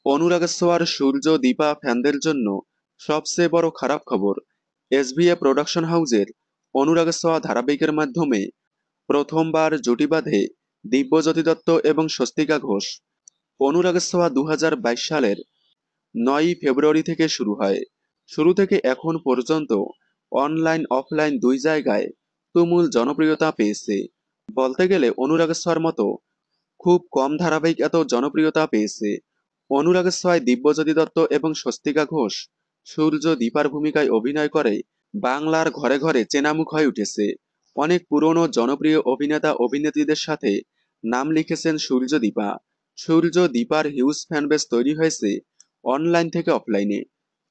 অনুরাগের ছোঁয়ার সূর্য দীপা ফ্যানদের জন্য সবচেয়ে বড় খারাপ খবর। এসভিএ প্রোডাকশন হাউসের অনুরাগের ছোঁয়া ধারাবাহিকের মাধ্যমে প্রথমবার জুটি বাঁধে দিব্যজ্যোতি দত্ত এবং স্বস্তিকা ঘোষ। অনুরাগের ছোঁয়া 2022 সালের 9ই ফেব্রুয়ারি থেকে শুরু হয়। শুরু থেকে এখন পর্যন্ত অনলাইন অফলাইন দুই জায়গায় তুমুল জনপ্রিয়তা পেয়েছে। বলতে গেলে অনুরাগের ছোঁয়ার মতো খুব কম ধারাবাহিক এত জনপ্রিয়তা পেয়েছে। অনুরাগের ছোঁয়ায় দিব্যজ্যোতি দত্ত এবং স্বস্তিকা ঘোষ সূর্য দীপার ভূমিকায় অভিনয় করে বাংলার ঘরে ঘরে চেনা মুখ হয়ে উঠেছে। অনেক পুরনো জনপ্রিয় অভিনেতা অভিনেত্রীদের সাথে নাম লিখেছেন সূর্য দীপা। সূর্য দীপার হিউজ ফ্যানবেস তৈরি হয়েছে অনলাইন থেকে অফলাইনে।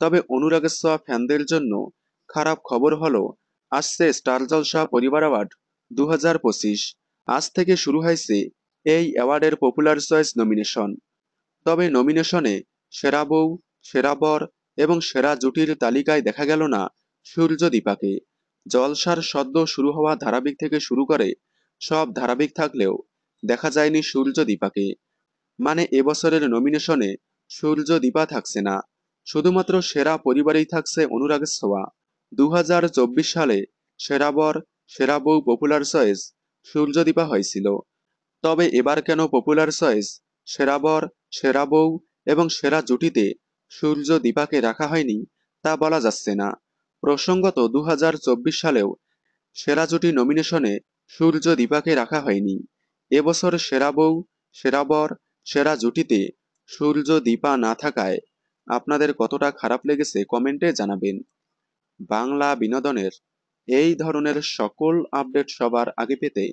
তবে অনুরাগের ছোঁয়া ফ্যানদের জন্য খারাপ খবর হলো, আসছে স্টার জলসা পরিবার অ্যাওয়ার্ড 2025। আজ থেকে শুরু হয়েছে এই অ্যাওয়ার্ডের পপুলার চয়েস নমিনেশন। তবে নমিনেশনে সেরা বউ, সেরা বর এবং সেরা জুটির তালিকায় দেখা গেল না সূর্য দীপাকে। জলসার সদ্য শুরু হওয়া ধারাবাহিক থেকে শুরু করে সব ধারাবাহিক থাকলেও দেখা যায়নি সূর্য দীপাকে। মানে এবছরের নমিনেশনে সূর্য দীপা থাকছে না, শুধুমাত্র সেরা পরিবারেই থাকছে অনুরাগের ছোঁয়া। 2024 সালে সেরা বর, সেরা বউ পপুলার চয়েস সূর্য দীপা হয়েছিল। তবে এবার কেন পপুলার চয়েস সেরা বর, সেরা বউ এবং সেরা জুটিতে সূর্য দীপাকে রাখা হয়নি তা বলা যাচ্ছে না। প্রসঙ্গত 2024 সালেও সেরা জুটি নমিনেশনে সূর্য দীপাকে রাখা হয়নি। এবছর সেরা বউ, সেরা বর, সেরা জুটিতে সূর্য দীপা না থাকায় আপনাদের কতটা খারাপ লেগেছে কমেন্টে জানাবেন। বাংলা বিনোদনের এই ধরনের সকল আপডেট সবার আগে পেতে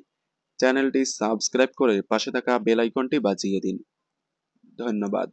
চ্যানেলটি সাবস্ক্রাইব করে পাশে থাকা বেল আইকনটি বাজিয়ে দিন। ধন্যবাদ।